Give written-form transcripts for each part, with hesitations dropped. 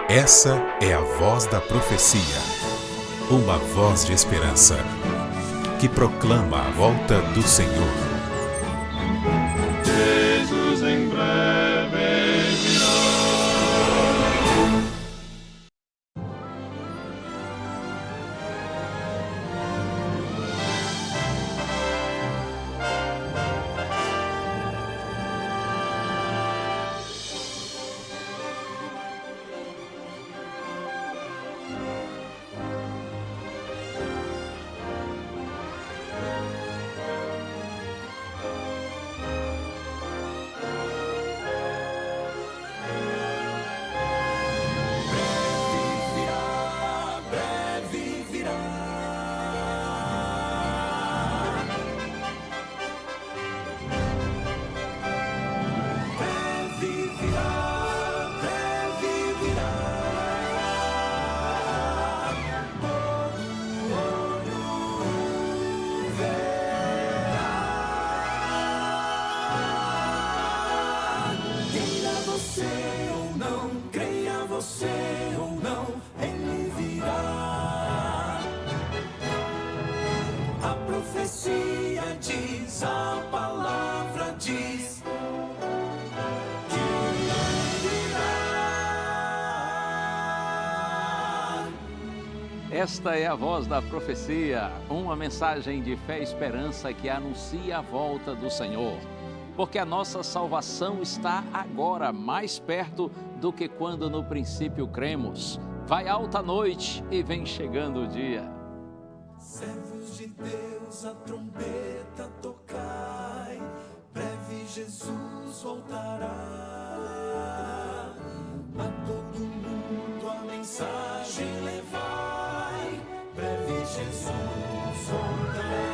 Essa é a voz da profecia, uma voz de esperança, que proclama a volta do Senhor. Jesus em breve virá. Esta é a voz da profecia, uma mensagem de fé e esperança que anuncia a volta do Senhor. Porque a nossa salvação está agora mais perto do que quando no princípio cremos. Vai alta a noite e vem chegando o dia. Servos de Deus, a trombeta tocai, breve Jesus voltará. A todo mundo a mensagem levai, breve Jesus voltará.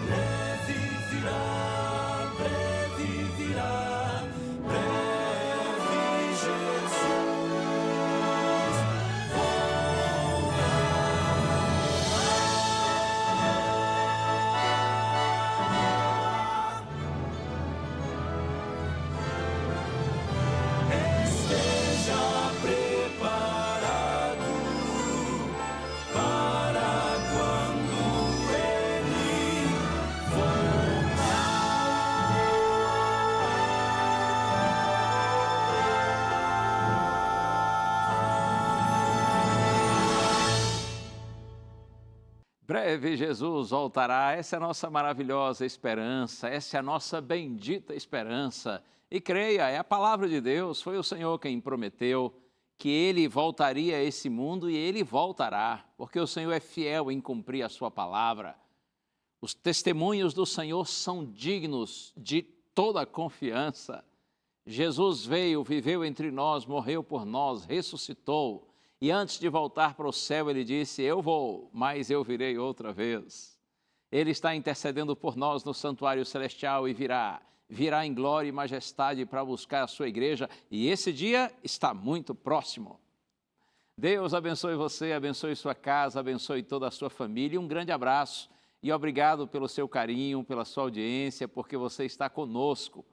Breve virá, breve virá, breve Jesus Breve Jesus voltará, essa é a nossa maravilhosa esperança, essa é a nossa bendita esperança. E creia, é a palavra de Deus, foi o Senhor quem prometeu que Ele voltaria a esse mundo e Ele voltará, porque o Senhor é fiel em cumprir a sua palavra. Os testemunhos do Senhor são dignos de toda a confiança. Jesus veio, viveu entre nós, morreu por nós, ressuscitou. E antes de voltar para o céu, ele disse, eu vou, mas eu virei outra vez. Ele está intercedendo por nós no santuário celestial e virá em glória e majestade para buscar a sua igreja. E esse dia está muito próximo. Deus abençoe você, abençoe sua casa, abençoe toda a sua família. Um grande abraço e obrigado pelo seu carinho, pela sua audiência, porque você está conosco.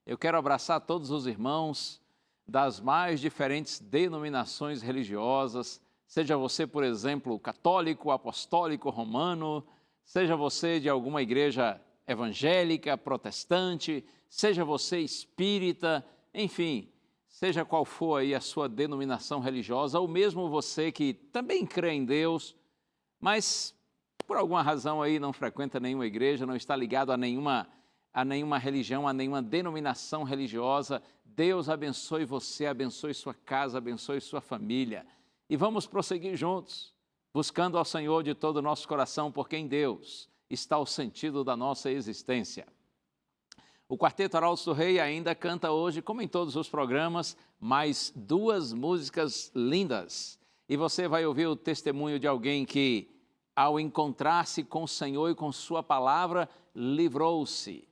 Eu quero abraçar todos os irmãos das mais diferentes denominações religiosas, seja você, por exemplo, católico, apostólico, romano, seja você de alguma igreja evangélica, protestante, seja você espírita, enfim, seja qual for aí a sua denominação religiosa, ou mesmo você que também crê em Deus, mas por alguma razão aí não frequenta nenhuma igreja, não está ligado a nenhuma religião, a nenhuma denominação religiosa. Deus abençoe você, abençoe sua casa, abençoe sua família. E vamos prosseguir juntos, buscando ao Senhor de todo o nosso coração, porque em Deus está o sentido da nossa existência. O Quarteto Arautos do Rei ainda canta hoje, como em todos os programas, mais 2 músicas lindas. E você vai ouvir o testemunho de alguém que, ao encontrar-se com o Senhor e com sua palavra, livrou-se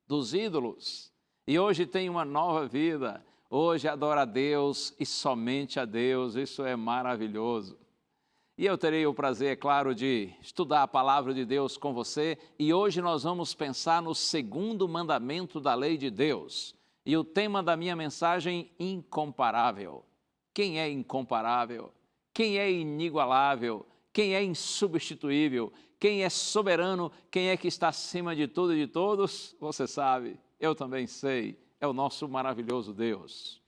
dos ídolos. E hoje tem uma nova vida, hoje adora a Deus e somente a Deus, isso é maravilhoso. E eu terei o prazer, é claro, de estudar a palavra de Deus com você. E hoje nós vamos pensar no segundo mandamento da lei de Deus. E o tema da minha mensagem, incomparável. Quem é incomparável? Quem é inigualável? Quem é insubstituível? Quem é soberano? Quem é que está acima de tudo e de todos? Você sabe, eu também sei, é o nosso maravilhoso Deus.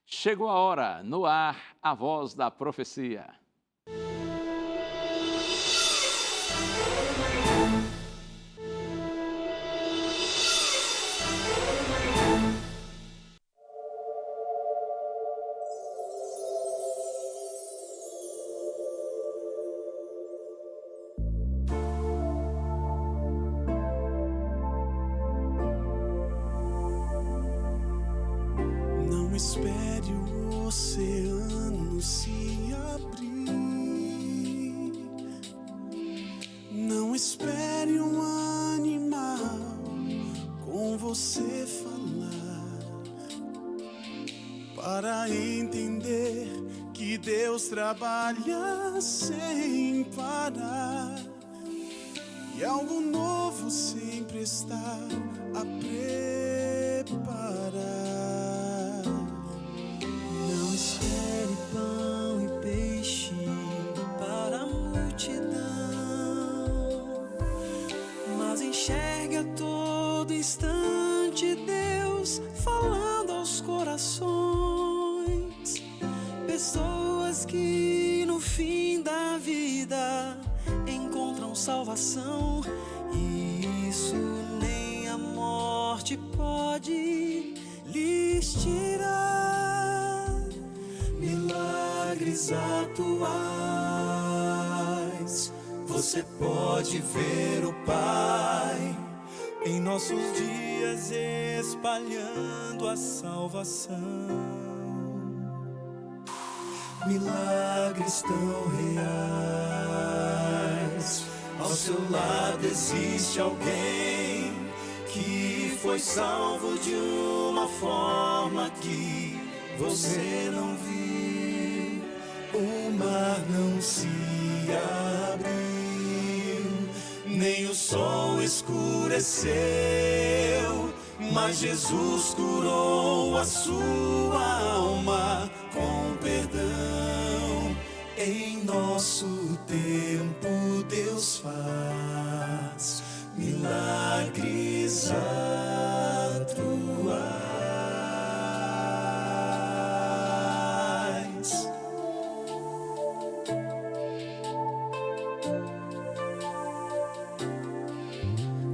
Chegou a hora, no ar, a voz da profecia. Não espere o oceano se abrir. Não espere um animal com você falar para entender que Deus trabalha sem parar e algo novo sempre está a preparar. Não espere pão e peixe para a multidão, mas enxergue a todo instante Deus falando aos corações. Pessoas que no fim da vida encontram salvação, e isso nem a morte pode lhes tirar. Milagres atuais, você pode ver o Pai em nossos dias espalhando a salvação. Milagres tão reais, ao seu lado existe alguém que foi salvo de uma forma que você não viu. O mar não se abriu, nem o sol escureceu, mas Jesus curou a sua alma com perdão. Em nosso tempo Deus faz milagres atuais.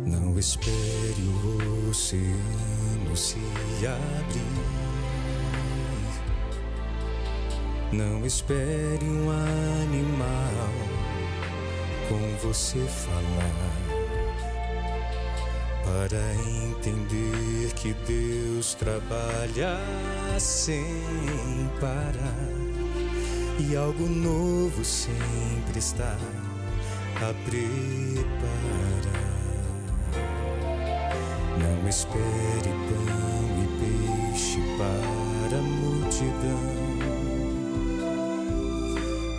Não espere o oceano se abrir. Não espere um animal com você falar para entender que Deus trabalha sem parar e algo novo sempre está a preparar. Não espere pão e peixe para a multidão,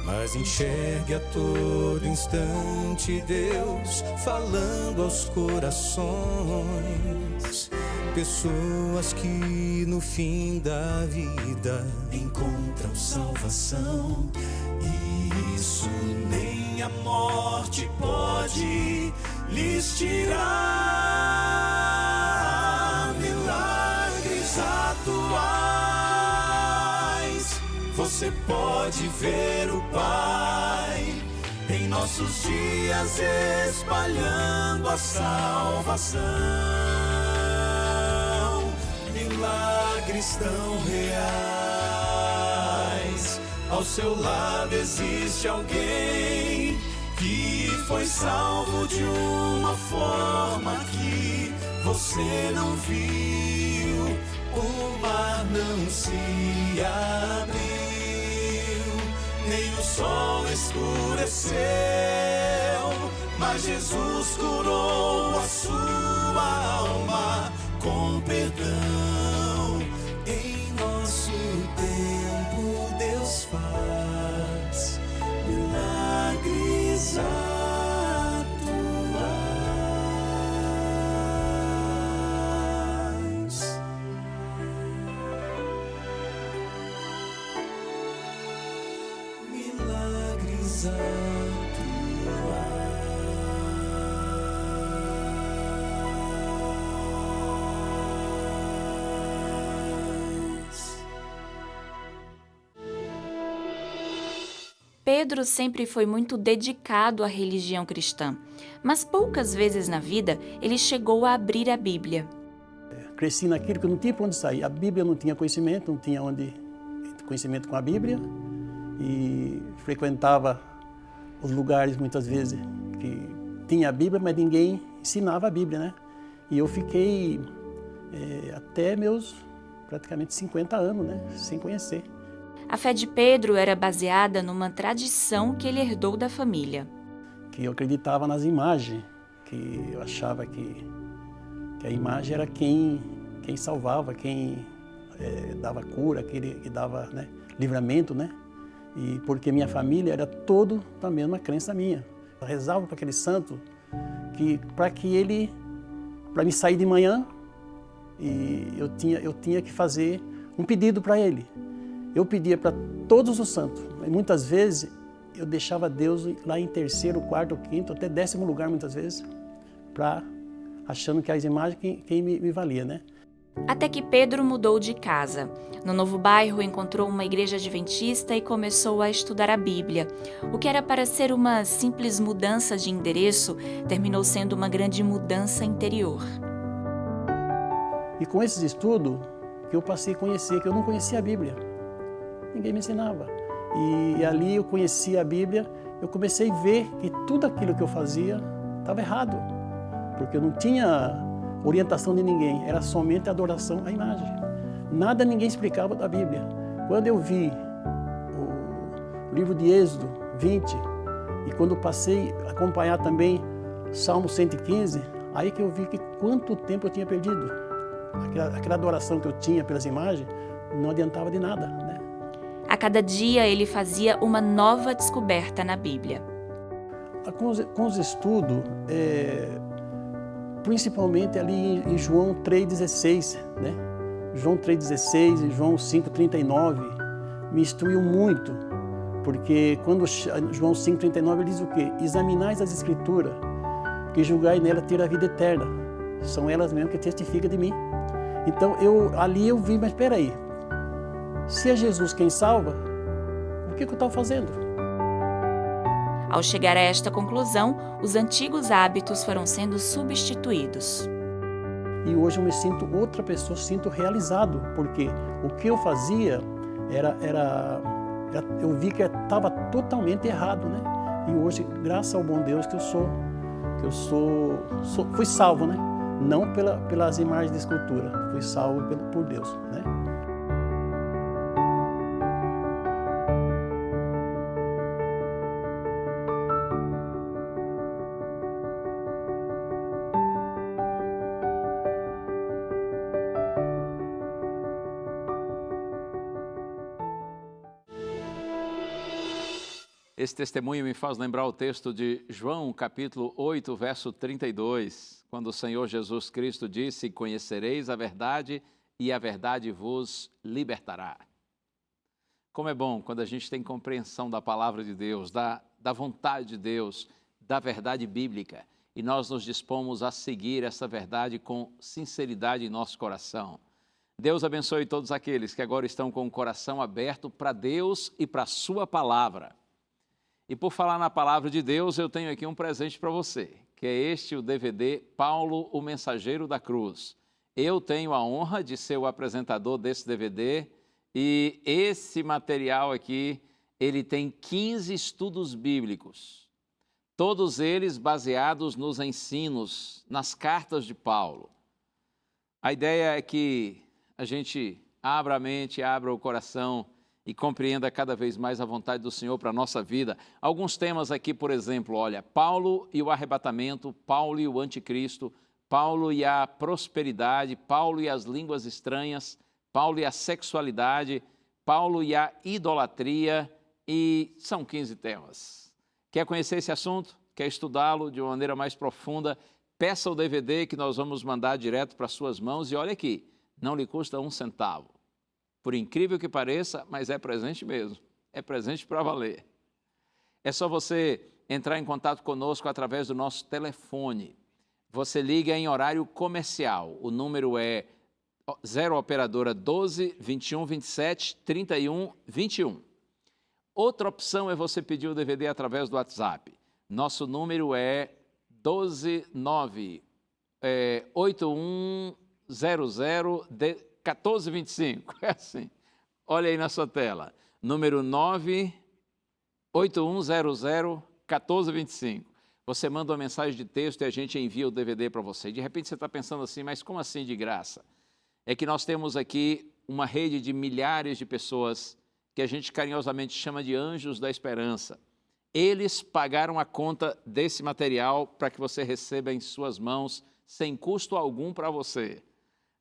mas enxergue a todo instante Deus falando aos corações. Pessoas que no fim da vida encontram salvação, e isso nem a morte pode lhes tirar. Milagres atuais, você pode ver o Pai em nossos dias espalhando a salvação. Milagres tão reais, ao seu lado existe alguém que foi salvo de uma forma que você não viu. O mar não se abriu, nem o sol escureceu, mas Jesus curou a sua alma com perdão. Em nosso tempo Deus faz milagres. Pedro sempre foi muito dedicado à religião cristã, mas poucas vezes na vida ele chegou a abrir a Bíblia. Cresci naquilo que eu não tinha para onde sair. A Bíblia eu não tinha conhecimento, não tinha conhecimento com a Bíblia, e frequentava os lugares muitas vezes que tinha a Bíblia, mas ninguém ensinava a Bíblia, né? E eu fiquei até meus praticamente 50 anos, né, sem conhecer. A fé de Pedro era baseada numa tradição que ele herdou da família. Que eu acreditava nas imagens, que eu achava que a imagem era quem salvava, quem dava cura, que dava, né, livramento, né? E porque minha família era todo da mesma crença minha. Eu rezava para aquele santo para me sair de manhã, e eu tinha que fazer um pedido para ele. Eu pedia para todos os santos, e muitas vezes eu deixava Deus lá em terceiro, quarto, quinto, até 10º lugar muitas vezes, achando que as imagens quem me valia, né? Até que Pedro mudou de casa. No novo bairro encontrou uma igreja adventista e começou a estudar a Bíblia. O que era para ser uma simples mudança de endereço, terminou sendo uma grande mudança interior. E com esses estudos que eu passei a conhecer, que eu não conhecia a Bíblia. Ninguém me ensinava. E ali eu conhecia a Bíblia, eu comecei a ver que tudo aquilo que eu fazia estava errado. Porque eu não tinha orientação de ninguém, era somente adoração à imagem. Nada ninguém explicava da Bíblia. Quando eu vi o livro de Êxodo 20, e quando passei a acompanhar também Salmo 115, aí que eu vi que quanto tempo eu tinha perdido. Aquela adoração que eu tinha pelas imagens não adiantava de nada, né? A cada dia ele fazia uma nova descoberta na Bíblia. Com os estudos, principalmente ali em João 3,16, né? João 3,16 e João 5,39 me instruiu muito, porque quando João 5,39 ele diz o quê? Examinais as Escrituras, que julgai nela ter a vida eterna. São elas mesmo que testificam de mim. Então ali eu vi, mas espera aí, se é Jesus quem salva, o que eu estava fazendo? Ao chegar a esta conclusão, os antigos hábitos foram sendo substituídos. E hoje eu me sinto outra pessoa, sinto realizado, porque o que eu fazia eu vi que estava totalmente errado, né? E hoje, graças ao bom Deus que fui salvo, né? Não pelas imagens de escultura, fui salvo por Deus, né? Esse testemunho me faz lembrar o texto de João, capítulo 8, verso 32, quando o Senhor Jesus Cristo disse: conhecereis a verdade e a verdade vos libertará. Como é bom quando a gente tem compreensão da palavra de Deus, da vontade de Deus, da verdade bíblica, e nós nos dispomos a seguir essa verdade com sinceridade em nosso coração. Deus abençoe todos aqueles que agora estão com o coração aberto para Deus e para a sua palavra. E por falar na palavra de Deus, eu tenho aqui um presente para você, que é o DVD Paulo, o Mensageiro da Cruz. Eu tenho a honra de ser o apresentador desse DVD, e esse material aqui, ele tem 15 estudos bíblicos, todos eles baseados nos ensinos, nas cartas de Paulo. A ideia é que a gente abra a mente, abra o coração e compreenda cada vez mais a vontade do Senhor para a nossa vida. Alguns temas aqui, por exemplo, olha, Paulo e o arrebatamento, Paulo e o anticristo, Paulo e a prosperidade, Paulo e as línguas estranhas, Paulo e a sexualidade, Paulo e a idolatria, e são 15 temas. Quer conhecer esse assunto? Quer estudá-lo de uma maneira mais profunda? Peça o DVD que nós vamos mandar direto para suas mãos, e olha aqui, não lhe custa 1 centavo. Por incrível que pareça, mas é presente mesmo. É presente para valer. É só você entrar em contato conosco através do nosso telefone. Você liga em horário comercial. O número é 0 operadora 12 21 27 31 21. Outra opção é você pedir o DVD através do WhatsApp. Nosso número é 129 8100 1425. É assim. Olha aí na sua tela. Número 98100 1425. Você manda uma mensagem de texto e a gente envia o DVD para você. De repente você está pensando assim, mas como assim de graça? É que nós temos aqui uma rede de milhares de pessoas que a gente carinhosamente chama de anjos da esperança. Eles pagaram a conta desse material para que você receba em suas mãos sem custo algum para você.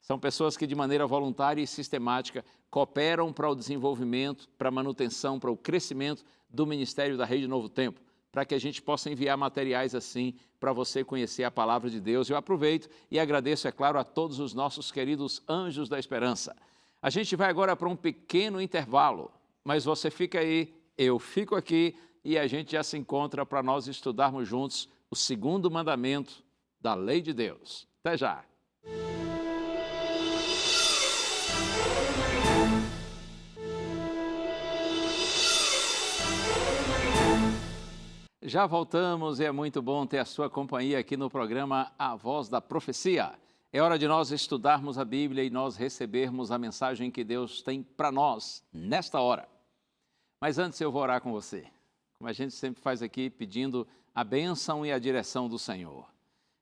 São pessoas que de maneira voluntária e sistemática cooperam para o desenvolvimento, para a manutenção, para o crescimento do Ministério da Rede Novo Tempo, para que a gente possa enviar materiais assim para você conhecer a Palavra de Deus. Eu aproveito e agradeço, é claro, a todos os nossos queridos anjos da esperança. A gente vai agora para um pequeno intervalo, mas você fica aí, eu fico aqui e a gente já se encontra para nós estudarmos juntos o segundo mandamento da lei de Deus. Até já! Já voltamos e é muito bom ter a sua companhia aqui no programa A Voz da Profecia. É hora de nós estudarmos a Bíblia e nós recebermos a mensagem que Deus tem para nós nesta hora. Mas antes eu vou orar com você, como a gente sempre faz aqui, pedindo a bênção e a direção do Senhor.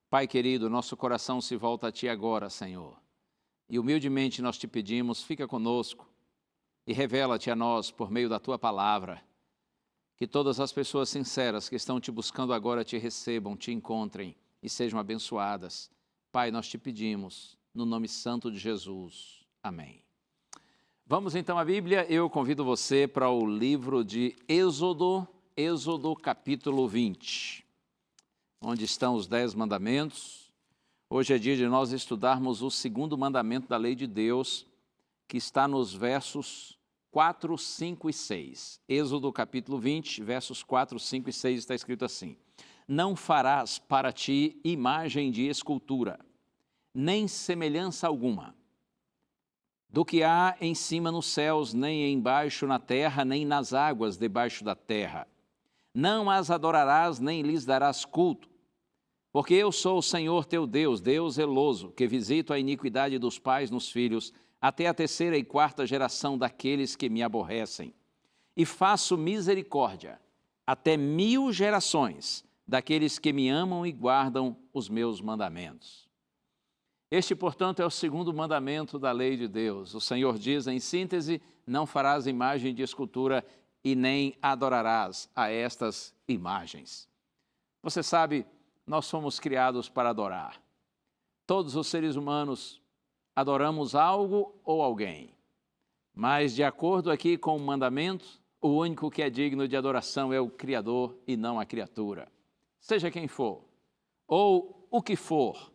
Pai querido, nosso coração se volta a Ti agora, Senhor. E humildemente nós te pedimos, fica conosco e revela-te a nós por meio da Tua palavra. Que todas as pessoas sinceras que estão te buscando agora te recebam, te encontrem e sejam abençoadas. Pai, nós te pedimos, no nome santo de Jesus. Amém. Vamos então à Bíblia. Eu convido você para o livro de Êxodo capítulo 20, onde estão os 10 mandamentos. Hoje é dia de nós estudarmos o segundo mandamento da lei de Deus, que está nos versos 4, 5 e 6. Êxodo capítulo 20, versos 4, 5 e 6 está escrito assim: Não farás para ti imagem de escultura, nem semelhança alguma, do que há em cima nos céus, nem embaixo na terra, nem nas águas debaixo da terra. Não as adorarás, nem lhes darás culto, porque eu sou o Senhor teu Deus, Deus zeloso, que visito a iniquidade dos pais nos filhos, até a 3ª e 4ª geração daqueles que me aborrecem. E faço misericórdia até 1000 gerações daqueles que me amam e guardam os meus mandamentos. Este, portanto, é o segundo mandamento da lei de Deus. O Senhor diz, em síntese, não farás imagem de escultura e nem adorarás a estas imagens. Você sabe, nós fomos criados para adorar. Todos os seres humanos adoramos algo ou alguém, mas de acordo aqui com o mandamento, o único que é digno de adoração é o Criador e não a criatura, seja quem for, ou o que for.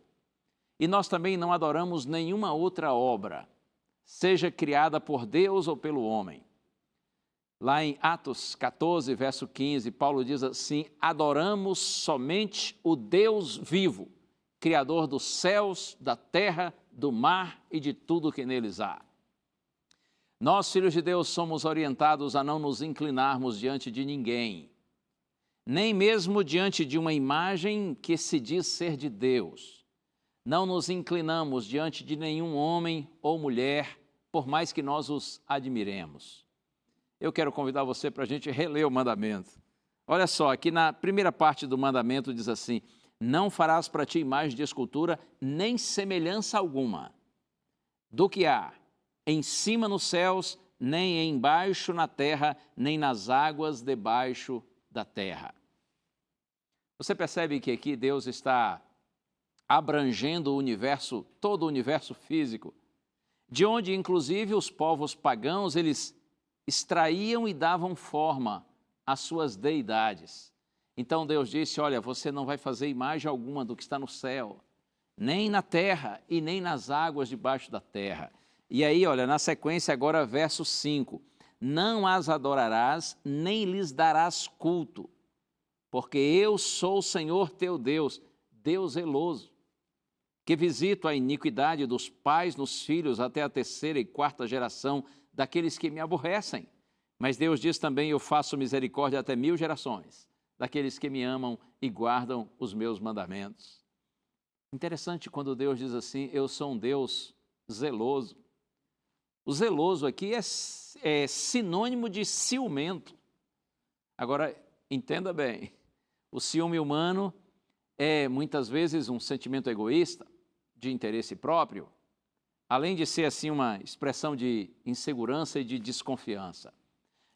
E nós também não adoramos nenhuma outra obra, seja criada por Deus ou pelo homem. Lá em Atos 14, verso 15, Paulo diz assim: adoramos somente o Deus vivo, Criador dos céus, da terra, do mar e de tudo que neles há. Nós, filhos de Deus, somos orientados a não nos inclinarmos diante de ninguém, nem mesmo diante de uma imagem que se diz ser de Deus. Não nos inclinamos diante de nenhum homem ou mulher, por mais que nós os admiremos. Eu quero convidar você para a gente reler o mandamento. Olha só, aqui na primeira parte do mandamento diz assim: não farás para ti imagem de escultura, nem semelhança alguma, do que há em cima nos céus, nem embaixo na terra, nem nas águas debaixo da terra. Você percebe que aqui Deus está abrangendo o universo, todo o universo físico, de onde inclusive os povos pagãos, eles extraíam e davam forma às suas deidades. Então Deus disse, olha, você não vai fazer imagem alguma do que está no céu, nem na terra e nem nas águas debaixo da terra. E aí, olha, na sequência agora verso 5, não as adorarás, nem lhes darás culto, porque eu sou o Senhor teu Deus, Deus zeloso, que visito a iniquidade dos pais nos filhos até a 3ª e 4ª geração daqueles que me aborrecem. Mas Deus diz também, eu faço misericórdia até 1000 gerações daqueles que me amam e guardam os meus mandamentos. Interessante quando Deus diz assim, eu sou um Deus zeloso. O zeloso aqui é sinônimo de ciumento. Agora, entenda bem, o ciúme humano é muitas vezes um sentimento egoísta, de interesse próprio, além de ser assim uma expressão de insegurança e de desconfiança.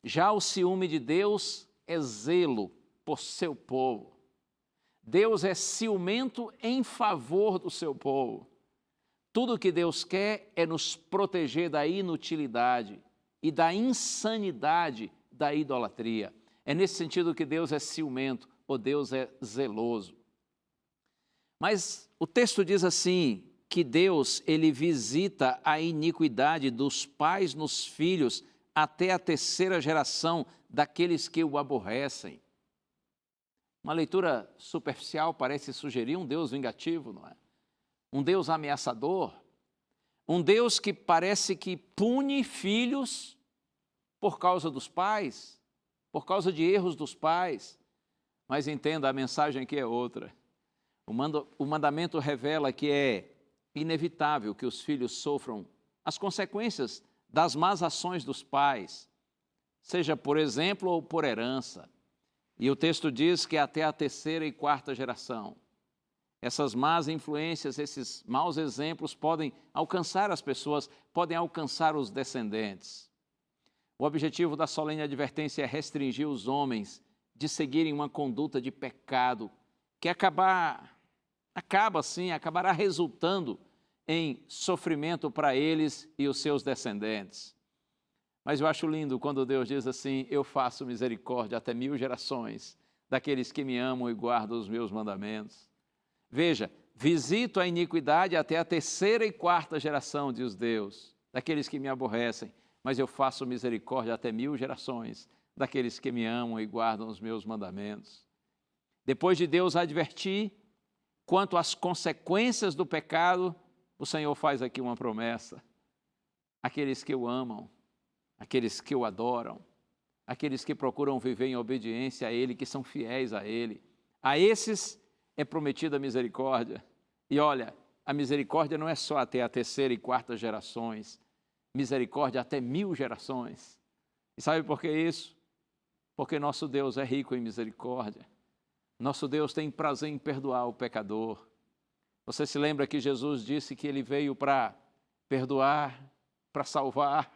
Já o ciúme de Deus é zelo por seu povo. Deus é ciumento em favor do seu povo. Tudo o que Deus quer é nos proteger da inutilidade e da insanidade da idolatria. É nesse sentido que Deus é ciumento, ou Deus é zeloso. Mas o texto diz assim, que Deus, ele visita a iniquidade dos pais nos filhos até a 3ª geração daqueles que o aborrecem. Uma leitura superficial parece sugerir um Deus vingativo, não é? Um Deus ameaçador, um Deus que parece que pune filhos por causa dos pais, por causa de erros dos pais. Mas entenda, a mensagem aqui é outra. O mandamento revela que é inevitável que os filhos sofram as consequências das más ações dos pais, seja por exemplo ou por herança. E o texto diz que até a 3ª e 4ª geração, essas más influências, esses maus exemplos podem alcançar as pessoas, podem alcançar os descendentes. O objetivo da solene advertência é restringir os homens de seguirem uma conduta de pecado que acabará resultando em sofrimento para eles e os seus descendentes. Mas eu acho lindo quando Deus diz assim, eu faço misericórdia até 1000 gerações daqueles que me amam e guardam os meus mandamentos. Veja, visito a iniquidade até a 3ª e 4ª geração, diz Deus, daqueles que me aborrecem, mas eu faço misericórdia até 1000 gerações daqueles que me amam e guardam os meus mandamentos. Depois de Deus advertir quanto às consequências do pecado, o Senhor faz aqui uma promessa. Aqueles que o amam, aqueles que o adoram, aqueles que procuram viver em obediência a Ele, que são fiéis a Ele, a esses é prometida a misericórdia. E olha, a misericórdia não é só até a 3ª e 4ª gerações, misericórdia até 1000 gerações. E sabe por que isso? Porque nosso Deus é rico em misericórdia. Nosso Deus tem prazer em perdoar o pecador. Você se lembra que Jesus disse que Ele veio para perdoar, para salvar.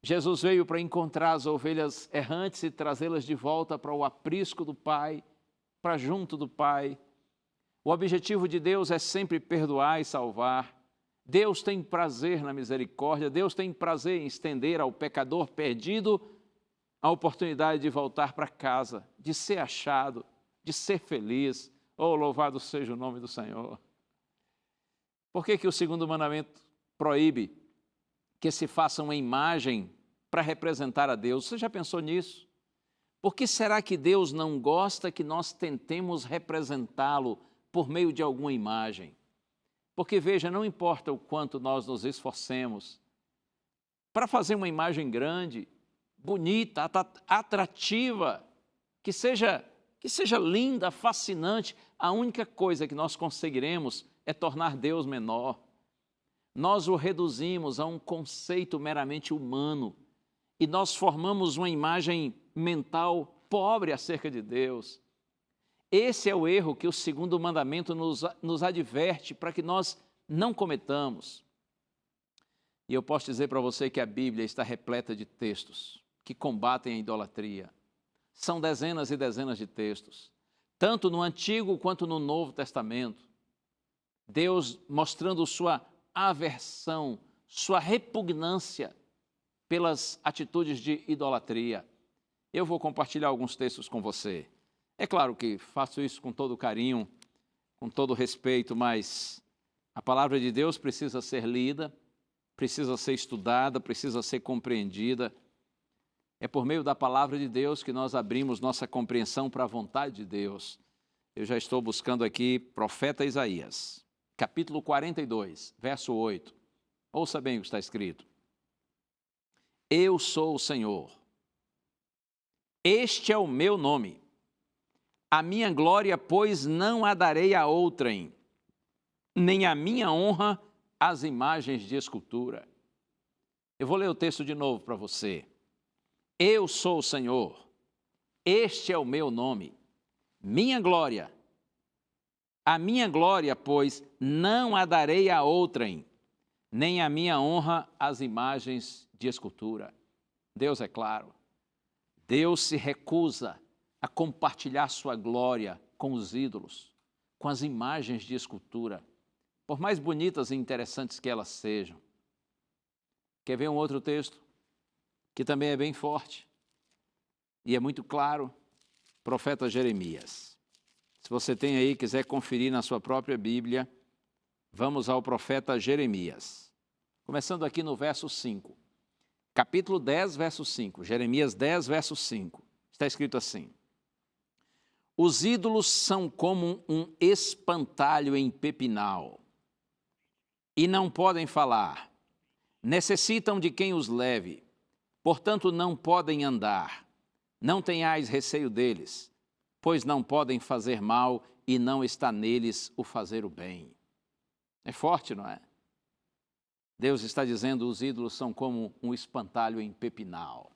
Jesus veio para encontrar as ovelhas errantes e trazê-las de volta para o aprisco do Pai, para junto do Pai. O objetivo de Deus é sempre perdoar e salvar. Deus tem prazer na misericórdia, Deus tem prazer em estender ao pecador perdido a oportunidade de voltar para casa, de ser achado, de ser feliz. Oh, louvado seja o nome do Senhor. Por que o 2º mandamento proíbe que se faça uma imagem para representar a Deus? Você já pensou nisso? Por que será que Deus não gosta que nós tentemos representá-lo por meio de alguma imagem? Porque, veja, não importa o quanto nós nos esforcemos para fazer uma imagem grande, bonita, atrativa, que seja linda, fascinante, a única coisa que nós conseguiremos é tornar Deus menor. Nós o reduzimos a um conceito meramente humano e nós formamos uma imagem mental pobre acerca de Deus. Esse é o erro que o 2º mandamento nos adverte para que nós não cometamos. E eu posso dizer para você que a Bíblia está repleta de textos que combatem a idolatria. São dezenas e dezenas de textos, tanto no Antigo quanto no Novo Testamento. Deus mostrando sua aversão, sua repugnância pelas atitudes de idolatria. Eu vou compartilhar alguns textos com você. É claro que faço isso com todo carinho, com todo respeito, mas a palavra de Deus precisa ser lida, precisa ser estudada, precisa ser compreendida. É por meio da palavra de Deus que nós abrimos nossa compreensão para a vontade de Deus. Eu já estou buscando aqui profeta Isaías, capítulo 42, verso 8. Ouça bem o que está escrito. Eu sou o Senhor. Este é o meu nome. A minha glória, pois, não a darei a outrem, nem a minha honra às imagens de escultura. Eu vou ler o texto de novo para você. Eu sou o Senhor. Este é o meu nome. Minha glória. A minha glória, pois, não a darei a outrem, nem a minha honra às imagens de escultura. Deus é claro. Deus se recusa a compartilhar sua glória com os ídolos, com as imagens de escultura, por mais bonitas e interessantes que elas sejam. Quer ver um outro texto que também é bem forte e é muito claro? Profeta Jeremias. Se você tem aí, quiser conferir na sua própria Bíblia, vamos ao profeta Jeremias. Começando aqui no verso 5. Capítulo 10, verso 5. Jeremias 10, verso 5. Está escrito assim. Os ídolos são como um espantalho em pepinal e não podem falar. Necessitam de quem os leve, portanto não podem andar. Não tenhais receio deles, pois não podem fazer mal e não está neles o fazer o bem. É forte, não é? Deus está dizendo, os ídolos são como um espantalho em pepinal.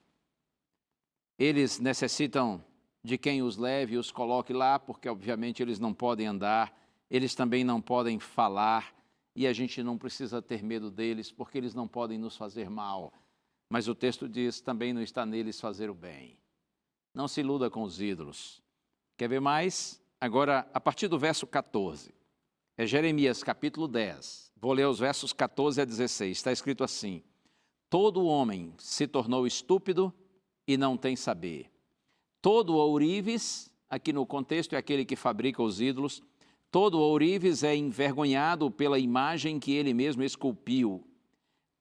Eles necessitam de quem os leve e os coloque lá, porque obviamente eles não podem andar, eles também não podem falar, e a gente não precisa ter medo deles, porque eles não podem nos fazer mal. Mas o texto diz, também não está neles fazer o bem. Não se iluda com os ídolos. Quer ver mais? Agora, a partir do verso 14. É Jeremias, capítulo 10. Vou ler os versos 14 a 16. Está escrito assim. Todo homem se tornou estúpido e não tem saber. Todo ourives, aqui no contexto é aquele que fabrica os ídolos, todo ourives é envergonhado pela imagem que ele mesmo esculpiu,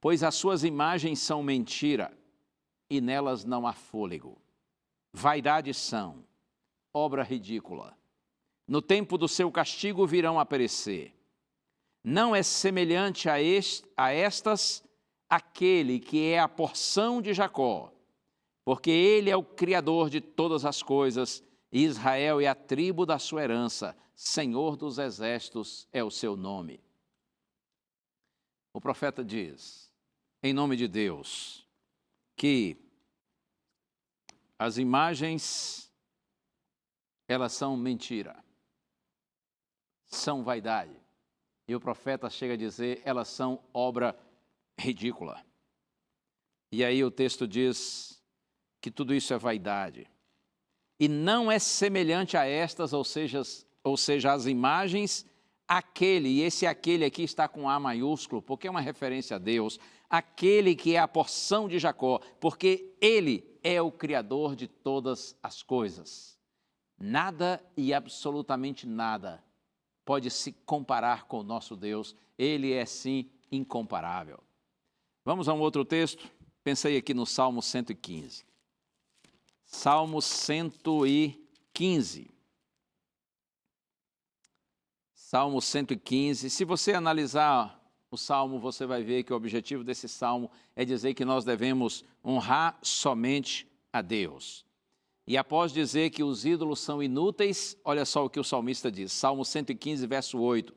pois as suas imagens são mentira e nelas não há fôlego. Vaidades são, obra ridícula. No tempo do seu castigo virão a perecer. Não é semelhante a estas aquele que é a porção de Jacó, porque ele é o Criador de todas as coisas, e Israel é a tribo da sua herança, Senhor dos exércitos é o seu nome. O profeta diz, em nome de Deus, que as imagens, elas são mentira, são vaidade. E o profeta chega a dizer, elas são obra ridícula. E aí o texto diz que tudo isso é vaidade. E não é semelhante a estas, ou seja, as imagens, aquele, e esse aquele aqui está com A maiúsculo, porque é uma referência a Deus, aquele que é a porção de Jacó, porque ele é o Criador de todas as coisas. Nada e absolutamente nada pode se comparar com o nosso Deus, ele é sim incomparável. Vamos a um outro texto? Pensei aqui no Salmo 115. Salmo 115. Salmo 115. Se você analisar o Salmo, você vai ver que o objetivo desse Salmo é dizer que nós devemos honrar somente a Deus. E após dizer que os ídolos são inúteis, olha só o que o salmista diz, Salmo 115, verso 8.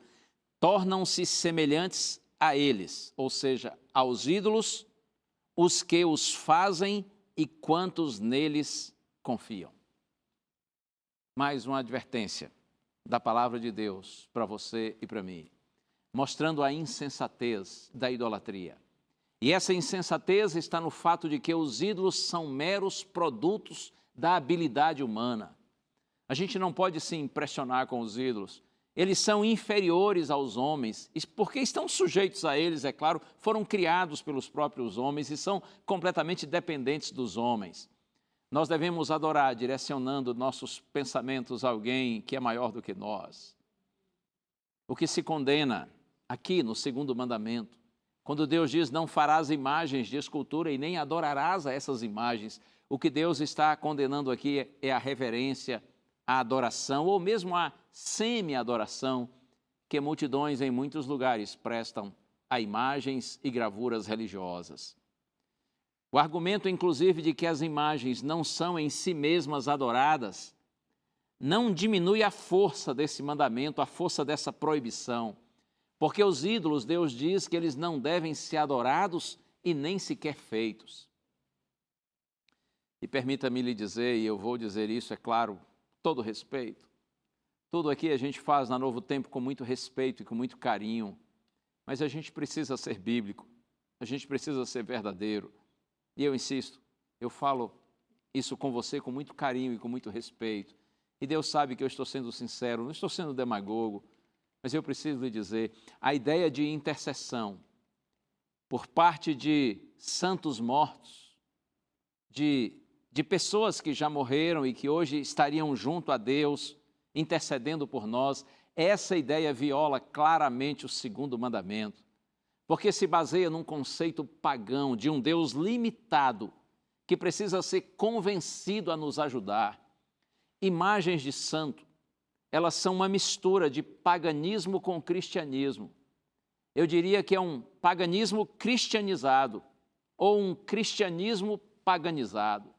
Tornam-se semelhantes a eles, ou seja, aos ídolos, os que os fazem e quantos neles confiam. Mais uma advertência da palavra de Deus para você e para mim, mostrando a insensatez da idolatria. E essa insensatez está no fato de que os ídolos são meros produtos da habilidade humana. A gente não pode se impressionar com os ídolos. Eles são inferiores aos homens, porque estão sujeitos a eles, é claro, foram criados pelos próprios homens e são completamente dependentes dos homens. Nós devemos adorar, direcionando nossos pensamentos a alguém que é maior do que nós. O que se condena aqui no segundo mandamento, quando Deus diz, não farás imagens de escultura e nem adorarás a essas imagens. O que Deus está condenando aqui é a reverência, a adoração, ou mesmo a semi-adoração, que multidões em muitos lugares prestam a imagens e gravuras religiosas. O argumento, inclusive, de que as imagens não são em si mesmas adoradas, não diminui a força desse mandamento, a força dessa proibição, porque os ídolos, Deus diz que eles não devem ser adorados e nem sequer feitos. E permita-me lhe dizer, e eu vou dizer isso, é claro, todo respeito. Tudo aqui a gente faz na Novo Tempo com muito respeito e com muito carinho, mas a gente precisa ser bíblico, a gente precisa ser verdadeiro. E eu insisto, eu falo isso com você com muito carinho e com muito respeito. E Deus sabe que eu estou sendo sincero, não estou sendo demagogo, mas eu preciso lhe dizer, a ideia de intercessão por parte de santos mortos, de pessoas que já morreram e que hoje estariam junto a Deus, intercedendo por nós, essa ideia viola claramente o segundo mandamento, porque se baseia num conceito pagão de um Deus limitado, que precisa ser convencido a nos ajudar. Imagens de santo, elas são uma mistura de paganismo com cristianismo. Eu diria que é um paganismo cristianizado, ou um cristianismo paganizado.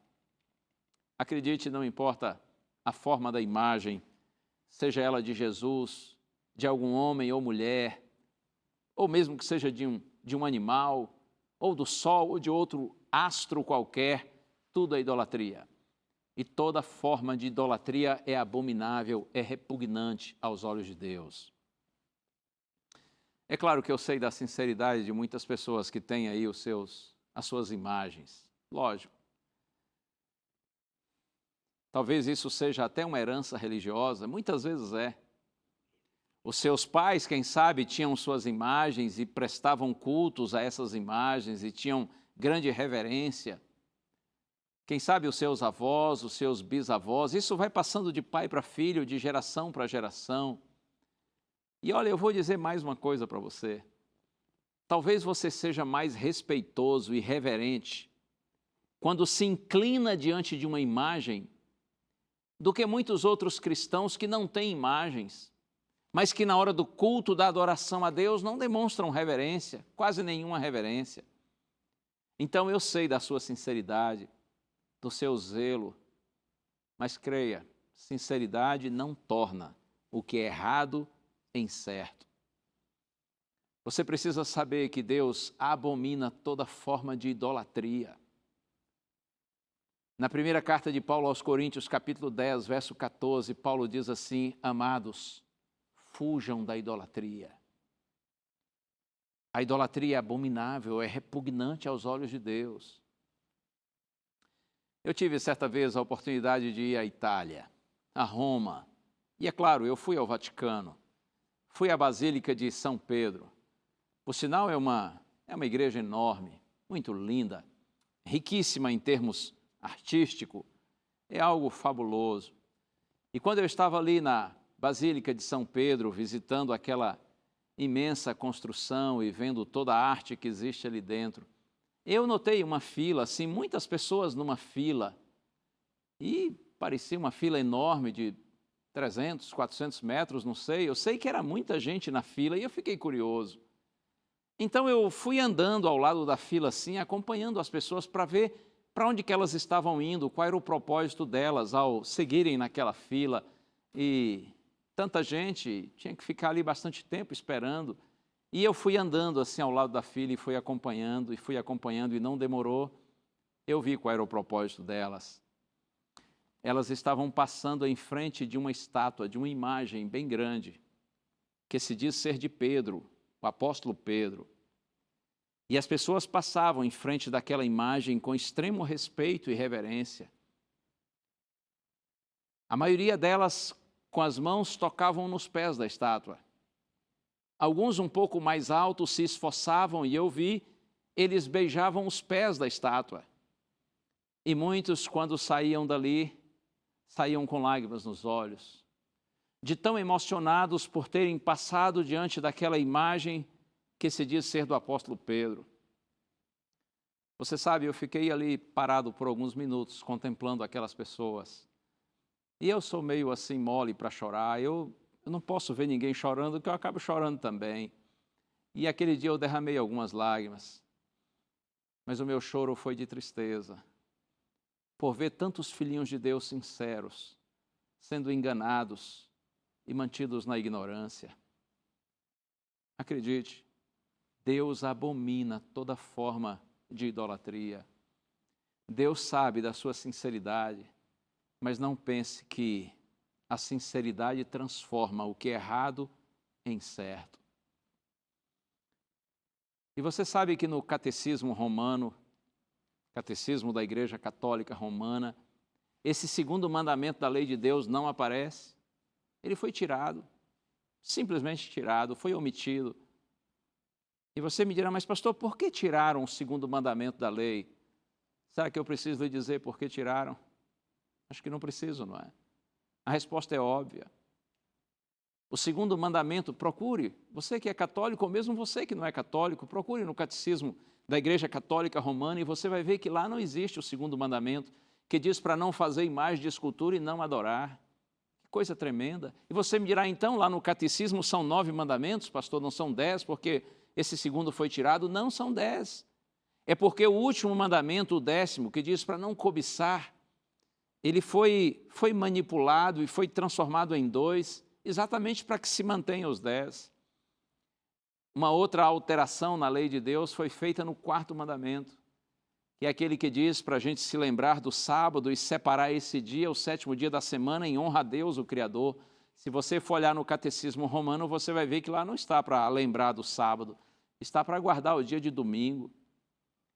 Acredite, não importa a forma da imagem, seja ela de Jesus, de algum homem ou mulher, ou mesmo que seja de um animal, ou do sol, ou de outro astro qualquer, tudo é idolatria. E toda forma de idolatria é abominável, é repugnante aos olhos de Deus. É claro que eu sei da sinceridade de muitas pessoas que têm aí as suas imagens, lógico. Talvez isso seja até uma herança religiosa, muitas vezes é. Os seus pais, quem sabe, tinham suas imagens e prestavam cultos a essas imagens e tinham grande reverência. Quem sabe os seus avós, os seus bisavós, isso vai passando de pai para filho, de geração para geração. E olha, eu vou dizer mais uma coisa para você. Talvez você seja mais respeitoso e reverente quando se inclina diante de uma imagem do que muitos outros cristãos que não têm imagens, mas que na hora do culto, da adoração a Deus, não demonstram reverência, quase nenhuma reverência. Então eu sei da sua sinceridade, do seu zelo, mas creia, sinceridade não torna o que é errado em certo. Você precisa saber que Deus abomina toda forma de idolatria. Na primeira carta de Paulo aos Coríntios, capítulo 10, verso 14, Paulo diz assim: amados, fujam da idolatria. A idolatria é abominável, é repugnante aos olhos de Deus. Eu tive certa vez a oportunidade de ir à Itália, a Roma, e é claro, eu fui ao Vaticano, fui à Basílica de São Pedro. Por sinal, é uma igreja enorme, muito linda, riquíssima em termos artísticos, é algo fabuloso. E quando eu estava ali na Basílica de São Pedro, visitando aquela imensa construção e vendo toda a arte que existe ali dentro, eu notei uma fila, assim, muitas pessoas numa fila, e parecia uma fila enorme de 300, 400 metros, não sei, eu sei que era muita gente na fila e eu fiquei curioso. Então eu fui andando ao lado da fila assim, acompanhando as pessoas para ver para onde que elas estavam indo, qual era o propósito delas ao seguirem naquela fila. E tanta gente, tinha que ficar ali bastante tempo esperando. E eu fui andando assim ao lado da fila e fui acompanhando e não demorou. Eu vi qual era o propósito delas. Elas estavam passando em frente de uma estátua, de uma imagem bem grande, que se diz ser de Pedro, o apóstolo Pedro. E as pessoas passavam em frente daquela imagem com extremo respeito e reverência. A maioria delas, com as mãos, tocavam nos pés da estátua. Alguns um pouco mais altos se esforçavam e eu vi, eles beijavam os pés da estátua. E muitos, quando saíam dali, saíam com lágrimas nos olhos, de tão emocionados por terem passado diante daquela imagem que se diz ser do apóstolo Pedro. Você sabe, eu fiquei ali parado por alguns minutos, contemplando aquelas pessoas. E eu sou meio assim mole para chorar, eu não posso ver ninguém chorando, porque eu acabo chorando também. E aquele dia eu derramei algumas lágrimas, mas o meu choro foi de tristeza, por ver tantos filhinhos de Deus sinceros, sendo enganados e mantidos na ignorância. Acredite, Deus abomina toda forma de idolatria. Deus sabe da sua sinceridade, mas não pense que a sinceridade transforma o que é errado em certo. E você sabe que no Catecismo Romano, Catecismo da Igreja Católica Romana, esse segundo mandamento da lei de Deus não aparece. Ele foi tirado, simplesmente tirado, foi omitido. E você me dirá, mas pastor, por que tiraram o segundo mandamento da lei? Será que eu preciso lhe dizer por que tiraram? Acho que não preciso, não é? A resposta é óbvia. O segundo mandamento, procure, você que é católico, ou mesmo você que não é católico, procure no Catecismo da Igreja Católica Romana e você vai ver que lá não existe o segundo mandamento, que diz para não fazer imagem de escultura e não adorar. Que coisa tremenda. E você me dirá, então, lá no Catecismo são 9 mandamentos, pastor, não são 10, porque esse segundo foi tirado? Não, são 10. É porque o último mandamento, o 10º, que diz para não cobiçar, ele foi manipulado e foi transformado em 2, exatamente para que se mantenha os 10. Uma outra alteração na lei de Deus foi feita no 4º mandamento, que é aquele que diz para a gente se lembrar do sábado e separar esse dia, o 7º dia da semana, em honra a Deus, o Criador. Se você for olhar no Catecismo Romano, você vai ver que lá não está para lembrar do sábado, está para guardar o dia de domingo.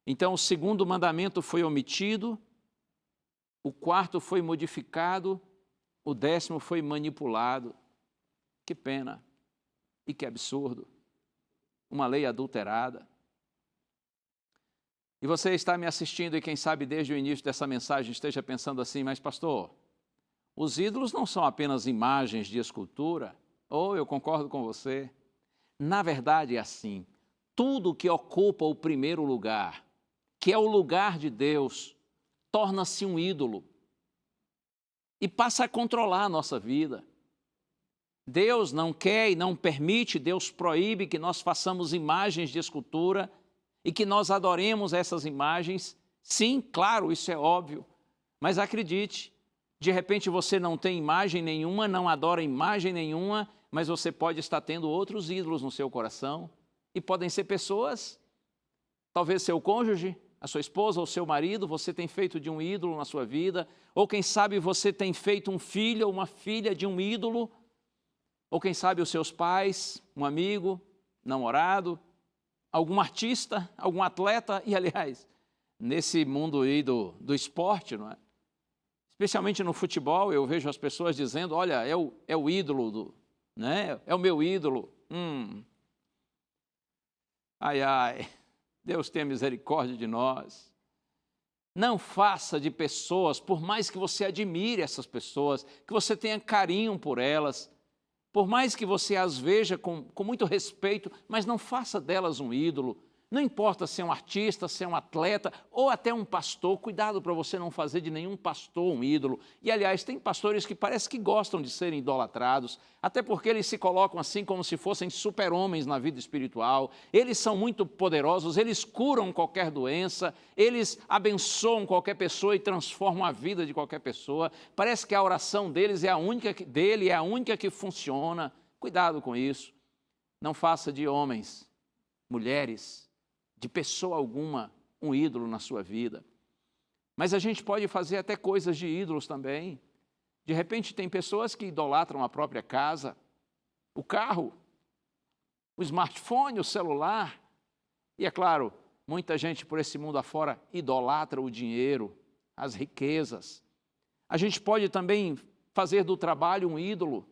Então, o segundo mandamento foi omitido, o 4º foi modificado, o 10º foi manipulado. Que pena e que absurdo. Uma lei adulterada. E você está me assistindo e quem sabe desde o início dessa mensagem esteja pensando assim, mas pastor, os ídolos não são apenas imagens de escultura? Eu concordo com você. Na verdade é assim, tudo que ocupa o primeiro lugar, que é o lugar de Deus, torna-se um ídolo e passa a controlar a nossa vida. Deus não quer e não permite, Deus proíbe que nós façamos imagens de escultura e que nós adoremos essas imagens. Sim, claro, isso é óbvio, mas acredite, de repente você não tem imagem nenhuma, não adora imagem nenhuma, mas você pode estar tendo outros ídolos no seu coração e podem ser pessoas, talvez seu cônjuge, a sua esposa ou seu marido, você tem feito de um ídolo na sua vida, ou quem sabe você tem feito um filho ou uma filha de um ídolo, ou quem sabe os seus pais, um amigo, namorado, algum artista, algum atleta, e aliás, nesse mundo aí do esporte, não é? Especialmente no futebol, eu vejo as pessoas dizendo, olha, é o ídolo, né? É o meu ídolo. Ai, ai, Deus tenha misericórdia de nós. Não faça de pessoas, por mais que você admire essas pessoas, que você tenha carinho por elas, por mais que você as veja com muito respeito, mas não faça delas um ídolo. Não importa se é um artista, se é um atleta ou até um pastor, cuidado para você não fazer de nenhum pastor um ídolo. E, aliás, tem pastores que parece que gostam de serem idolatrados, até porque eles se colocam assim como se fossem super-homens na vida espiritual. Eles são muito poderosos, eles curam qualquer doença, eles abençoam qualquer pessoa e transformam a vida de qualquer pessoa. Parece que a oração deles é a única que funciona. Cuidado com isso. Não faça de homens, mulheres, de pessoa alguma, um ídolo na sua vida. Mas a gente pode fazer até coisas de ídolos também. De repente tem pessoas que idolatram a própria casa, o carro, o smartphone, o celular. E é claro, muita gente por esse mundo afora idolatra o dinheiro, as riquezas. A gente pode também fazer do trabalho um ídolo.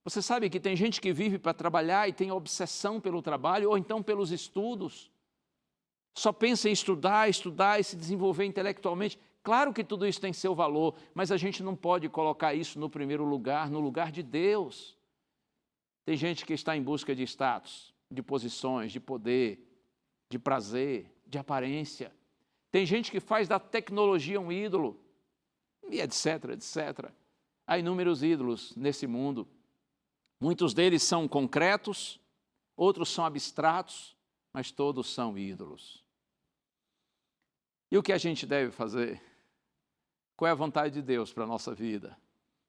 Você sabe que tem gente que vive para trabalhar e tem obsessão pelo trabalho ou então pelos estudos. Só pensa em estudar e se desenvolver intelectualmente. Claro que tudo isso tem seu valor, mas a gente não pode colocar isso no primeiro lugar, no lugar de Deus. Tem gente que está em busca de status, de posições, de poder, de prazer, de aparência. Tem gente que faz da tecnologia um ídolo, e etc, etc. Há inúmeros ídolos nesse mundo. Muitos deles são concretos, outros são abstratos, mas todos são ídolos. E o que a gente deve fazer? Qual é a vontade de Deus para a nossa vida?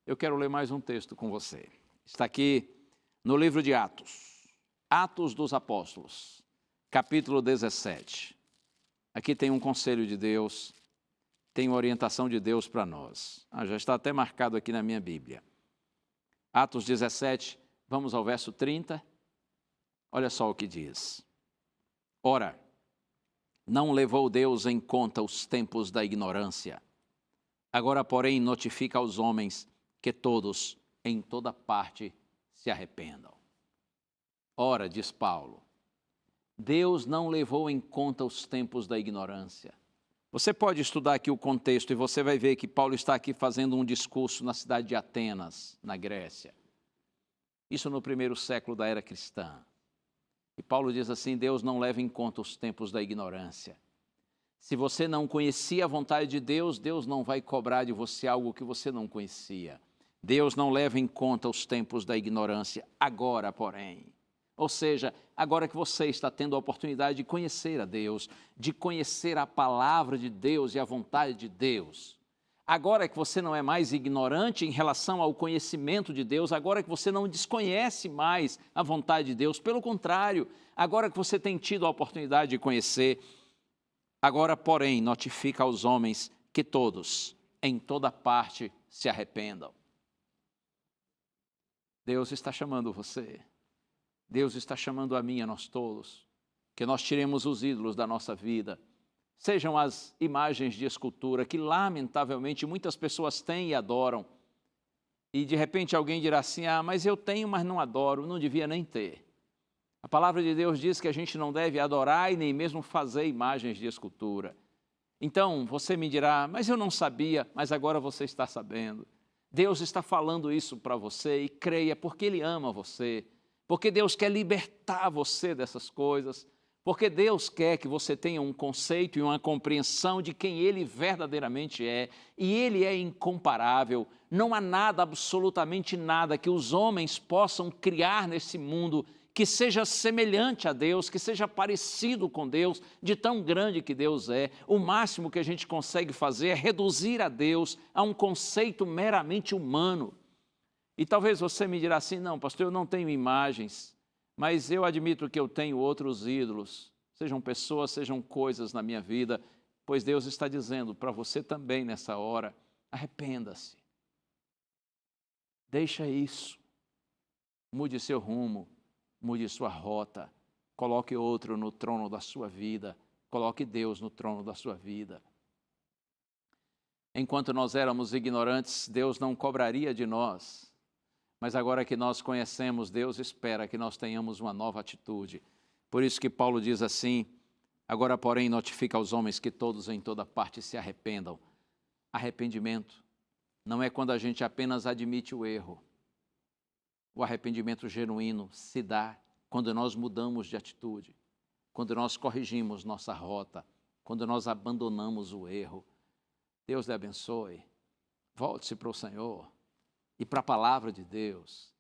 Eu quero ler mais um texto com você. Está aqui no livro de Atos, Atos dos Apóstolos, capítulo 17. Aqui tem um conselho de Deus, tem uma orientação de Deus para nós. Já está até marcado aqui na minha Bíblia. Atos 17, vamos ao verso 30. Olha só o que diz. Ora, não levou Deus em conta os tempos da ignorância. Agora, porém, notifica aos homens que todos, em toda parte, se arrependam. Ora, diz Paulo, Deus não levou em conta os tempos da ignorância. Você pode estudar aqui o contexto e você vai ver que Paulo está aqui fazendo um discurso na cidade de Atenas, na Grécia. Isso no primeiro século da era cristã. E Paulo diz assim, Deus não leva em conta os tempos da ignorância. Se você não conhecia a vontade de Deus, Deus não vai cobrar de você algo que você não conhecia. Deus não leva em conta os tempos da ignorância. Agora, porém, ou seja, agora que você está tendo a oportunidade de conhecer a Deus, de conhecer a palavra de Deus e a vontade de Deus, agora que você não é mais ignorante em relação ao conhecimento de Deus, agora que você não desconhece mais a vontade de Deus, pelo contrário, agora que você tem tido a oportunidade de conhecer, agora, porém, notifica aos homens que todos, em toda parte, se arrependam. Deus está chamando você. Deus está chamando a mim, a nós todos, que nós tiremos os ídolos da nossa vida, sejam as imagens de escultura que lamentavelmente muitas pessoas têm e adoram, e de repente alguém dirá assim, mas eu tenho, mas não adoro, não devia nem ter. A palavra de Deus diz que a gente não deve adorar e nem mesmo fazer imagens de escultura. Então você me dirá, mas eu não sabia, mas agora você está sabendo. Deus está falando isso para você e creia, porque Ele ama você. Porque Deus quer libertar você dessas coisas, porque Deus quer que você tenha um conceito e uma compreensão de quem Ele verdadeiramente é, e Ele é incomparável. Não há nada, absolutamente nada, que os homens possam criar nesse mundo que seja semelhante a Deus, que seja parecido com Deus, de tão grande que Deus é. O máximo que a gente consegue fazer é reduzir a Deus a um conceito meramente humano. E talvez você me dirá assim, não, pastor, eu não tenho imagens, mas eu admito que eu tenho outros ídolos, sejam pessoas, sejam coisas na minha vida, pois Deus está dizendo para você também nessa hora, arrependa-se. Deixa isso, mude seu rumo, mude sua rota, coloque outro no trono da sua vida, coloque Deus no trono da sua vida. Enquanto nós éramos ignorantes, Deus não cobraria de nós. Mas agora que nós conhecemos, Deus espera que nós tenhamos uma nova atitude. Por isso que Paulo diz assim, agora, porém, notifica aos homens que todos em toda parte se arrependam. Arrependimento não é quando a gente apenas admite o erro. O arrependimento genuíno se dá quando nós mudamos de atitude, quando nós corrigimos nossa rota, quando nós abandonamos o erro. Deus lhe abençoe. Volte-se para o Senhor. E para a palavra de Deus.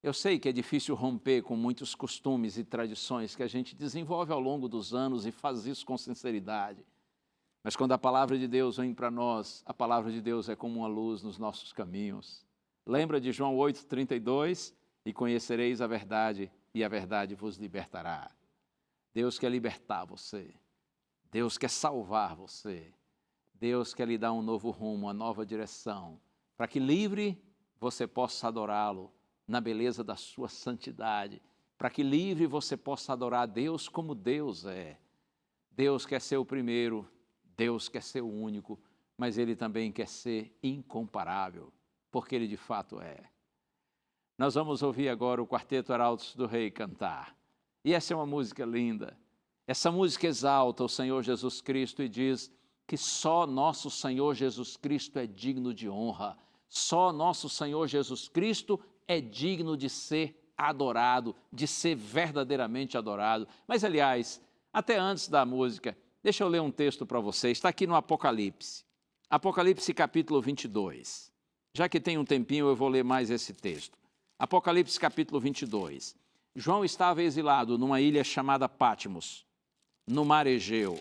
Eu sei que é difícil romper com muitos costumes e tradições que a gente desenvolve ao longo dos anos e faz isso com sinceridade. Mas quando a palavra de Deus vem para nós, a palavra de Deus é como uma luz nos nossos caminhos. Lembra de João 8,32? E conhecereis a verdade, e a verdade vos libertará. Deus quer libertar você. Deus quer salvar você. Deus quer lhe dar um novo rumo, uma nova direção, para que livre você possa adorá-lo na beleza da sua santidade, para que livre você possa adorar a Deus como Deus é. Deus quer ser o primeiro, Deus quer ser o único, mas Ele também quer ser incomparável, porque Ele de fato é. Nós vamos ouvir agora o Quarteto Arautos do Rei cantar. E essa é uma música linda. Essa música exalta o Senhor Jesus Cristo e diz que só nosso Senhor Jesus Cristo é digno de honra. Só nosso Senhor Jesus Cristo é digno de ser adorado, de ser verdadeiramente adorado. Mas, aliás, até antes da música, Deixa eu ler um texto para você, está aqui no Apocalipse. Apocalipse capítulo 22. Já que tem um tempinho, eu vou ler mais esse texto. Apocalipse capítulo 22. João estava exilado numa ilha chamada Patmos, no mar Egeu.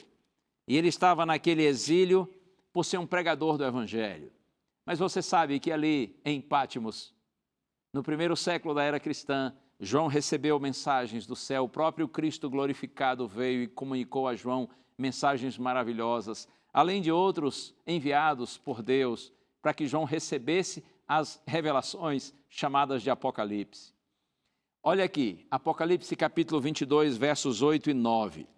E ele estava naquele exílio por ser um pregador do Evangelho. Mas você sabe que ali em Patmos, no primeiro século da era cristã, João recebeu mensagens do céu. O próprio Cristo glorificado veio e comunicou a João mensagens maravilhosas, além de outros enviados por Deus, para que João recebesse as revelações chamadas de Apocalipse. Olha aqui, Apocalipse capítulo 22, versos 8 e 9.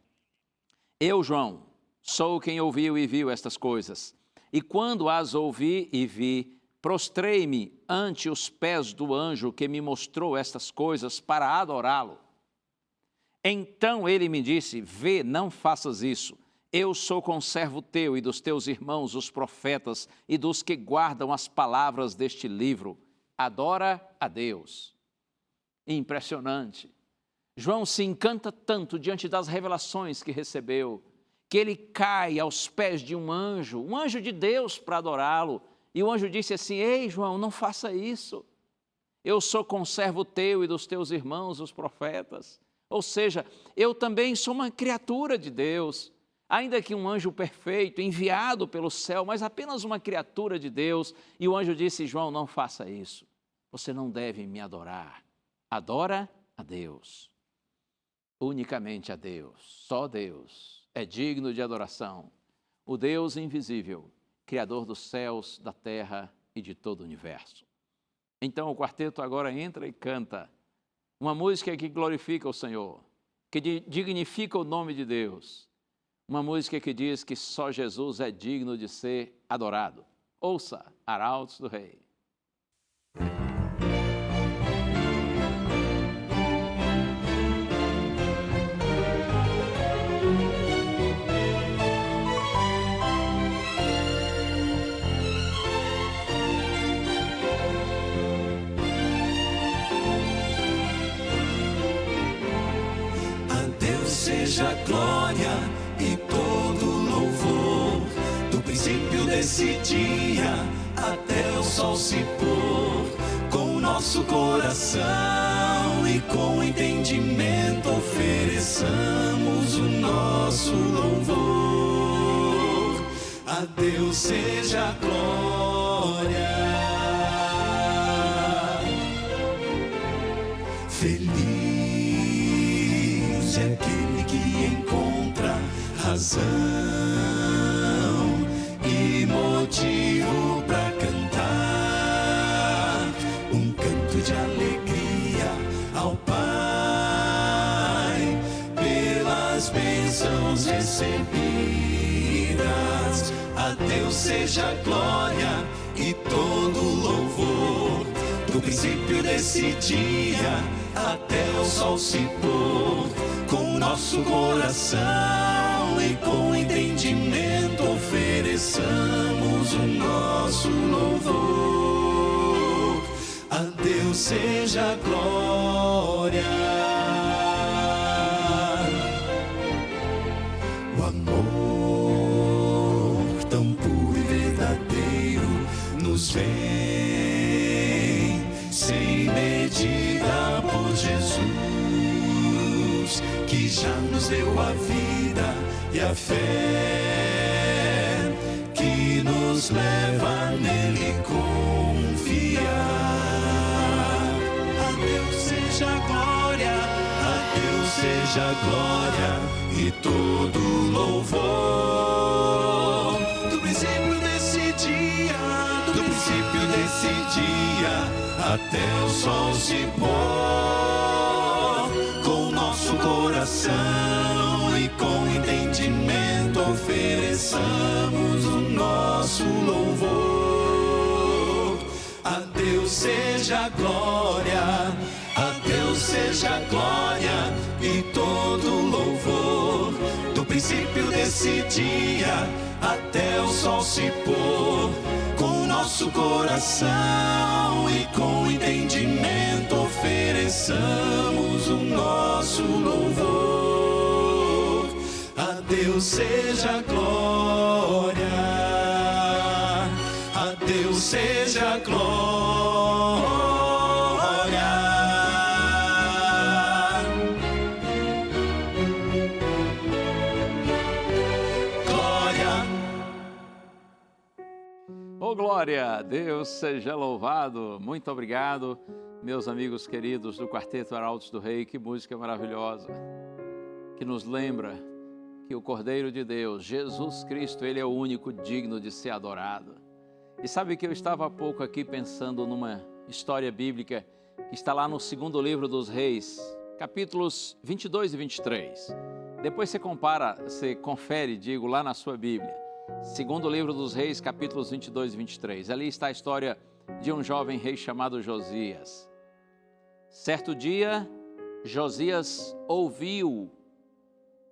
Eu, João, sou quem ouviu e viu estas coisas, e quando as ouvi e vi, prostrei-me ante os pés do anjo que me mostrou estas coisas para adorá-lo. Então ele me disse, vê, não faças isso. Eu sou conservo teu e dos teus irmãos, os profetas, e dos que guardam as palavras deste livro. Adora a Deus. Impressionante. João se encanta tanto diante das revelações que recebeu, que ele cai aos pés de um anjo de Deus para adorá-lo. E o anjo disse assim, ei João, não faça isso. Eu sou conservo teu e dos teus irmãos, os profetas. Ou seja, eu também sou uma criatura de Deus. Ainda que um anjo perfeito, enviado pelo céu, mas apenas uma criatura de Deus. E o anjo disse, João, não faça isso. Você não deve me adorar. Adora a Deus. Unicamente a Deus. Só Deus é digno de adoração. O Deus invisível, Criador dos céus, da terra e de todo o universo. Então o quarteto agora entra e canta uma música que glorifica o Senhor, que dignifica o nome de Deus. Uma música que diz que só Jesus é digno de ser adorado. Ouça, Arautos do Rei. Seja glória e todo louvor, do princípio desse dia até o sol se pôr. Com o nosso coração e com entendimento ofereçamos o nosso louvor. A Deus seja a glória. Feliz é aquele que encontra razão e motivo para cantar um canto de alegria ao Pai pelas bênçãos recebidas. A Deus seja a glória e todo louvor, do princípio desse dia até o sol se pôr. Com o nosso coração e com entendimento ofereçamos o nosso louvor. A Deus seja a glória. O amor tão puro e verdadeiro nos vem sem medida por Jesus, que já nos deu a vida e a fé, que nos leva nele confiar. A Deus seja a glória, a Deus seja a glória e todo louvor. Do princípio desse dia, até o sol se pôr. Com o nosso coração e com entendimento ofereçamos o nosso louvor. A Deus seja a glória, a Deus seja a glória e todo louvor. Do princípio desse dia até o sol se pôr. Com o nosso coração e com entendimento ofereçamos o nosso louvor. A Deus seja glória, a Deus seja glória. Oh, glória, Deus seja louvado. Muito obrigado, meus amigos queridos do Quarteto Arautos do Rei. Que música maravilhosa, que nos lembra que o Cordeiro de Deus, Jesus Cristo, Ele é o único digno de ser adorado. E sabe que eu estava há pouco aqui pensando numa história bíblica que está lá no segundo livro dos Reis, capítulos 22 e 23. Depois você confere, lá na sua Bíblia. Segundo livro dos Reis, capítulos 22 e 23. Ali está a história de um jovem rei chamado Josias. Certo dia, Josias ouviu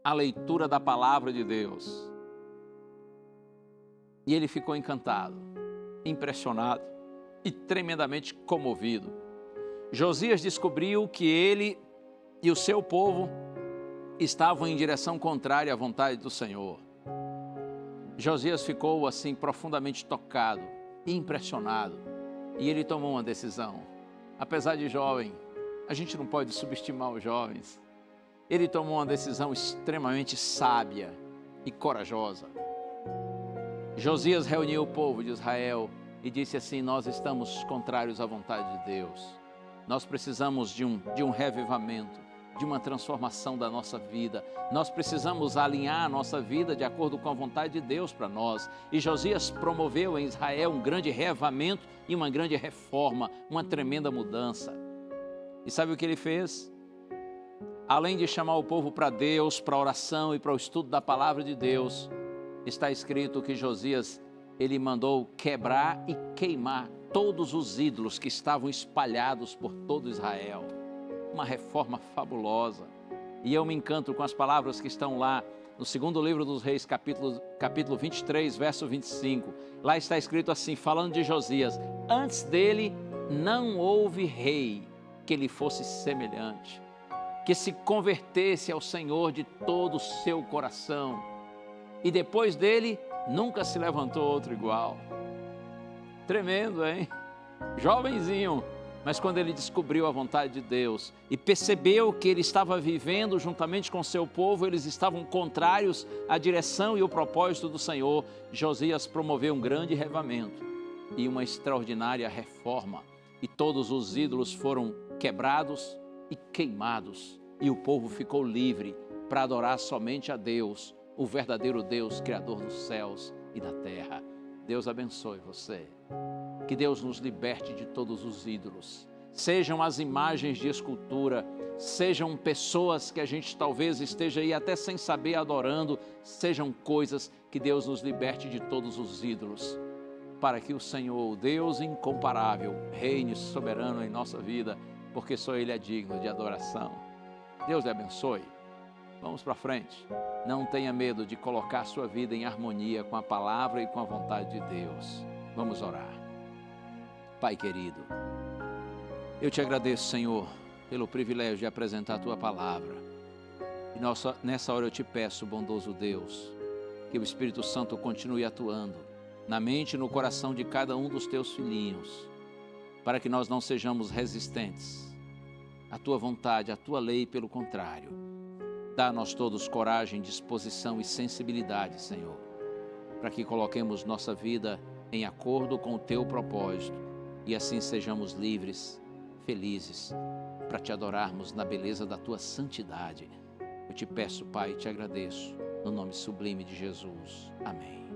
a leitura da palavra de Deus. E ele ficou encantado, impressionado e tremendamente comovido. Josias descobriu que ele e o seu povo estavam em direção contrária à vontade do Senhor. Josias ficou assim profundamente tocado, impressionado, e ele tomou uma decisão. Apesar de jovem, a gente não pode subestimar os jovens. Ele tomou uma decisão extremamente sábia e corajosa. Josias reuniu o povo de Israel e disse assim: nós estamos contrários à vontade de Deus. Nós precisamos de um revivamento, de uma transformação da nossa vida. Nós precisamos alinhar a nossa vida de acordo com a vontade de Deus para nós. E Josias promoveu em Israel um grande reavivamento e uma grande reforma, uma tremenda mudança. E sabe o que ele fez? Além de chamar o povo para Deus, para a oração e para o estudo da palavra de Deus, está escrito que Josias, ele mandou quebrar e queimar todos os ídolos que estavam espalhados por todo Israel. Uma reforma fabulosa. E eu me encanto com as palavras que estão lá no segundo livro dos Reis, capítulo 23, verso 25. Lá está escrito assim, falando de Josias: antes dele não houve rei que lhe fosse semelhante, que se convertesse ao Senhor de todo o seu coração, e depois dele nunca se levantou outro igual. Tremendo, hein? Jovenzinho, mas quando ele descobriu a vontade de Deus e percebeu que ele estava vivendo juntamente com seu povo, eles estavam contrários à direção e o propósito do Senhor, Josias promoveu um grande reavivamento e uma extraordinária reforma, e todos os ídolos foram quebrados e queimados, e o povo ficou livre para adorar somente a Deus, o verdadeiro Deus, Criador dos céus e da terra. Deus abençoe você. Que Deus nos liberte de todos os ídolos. Sejam as imagens de escultura, sejam pessoas que a gente talvez esteja aí até sem saber adorando, sejam coisas, que Deus nos liberte de todos os ídolos, para que o Senhor, o Deus incomparável, reine soberano em nossa vida, porque só Ele é digno de adoração. Deus lhe abençoe. Vamos para frente. Não tenha medo de colocar sua vida em harmonia com a palavra e com a vontade de Deus. Vamos orar. Pai querido, eu te agradeço, Senhor, pelo privilégio de apresentar a Tua palavra. E nessa hora eu te peço, bondoso Deus, que o Espírito Santo continue atuando na mente e no coração de cada um dos Teus filhinhos, para que nós não sejamos resistentes à Tua vontade, à Tua lei, pelo contrário. Dá a nós todos coragem, disposição e sensibilidade, Senhor, para que coloquemos nossa vida em acordo com o Teu propósito e assim sejamos livres, felizes, para Te adorarmos na beleza da Tua santidade. Eu te peço, Pai, e te agradeço, no nome sublime de Jesus. Amém.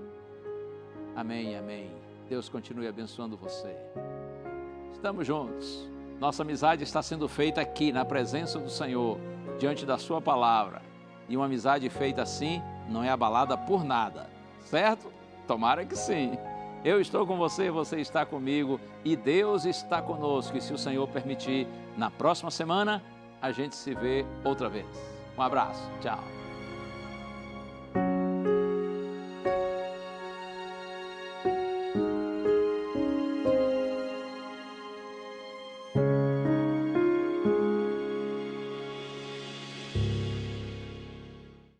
Amém, amém. Deus continue abençoando você. Estamos juntos. Nossa amizade está sendo feita aqui, na presença do Senhor, diante da Sua palavra. E uma amizade feita assim não é abalada por nada, certo? Tomara que sim. Eu estou com você, você está comigo e Deus está conosco. E se o Senhor permitir, na próxima semana a gente se vê outra vez. Um abraço, tchau.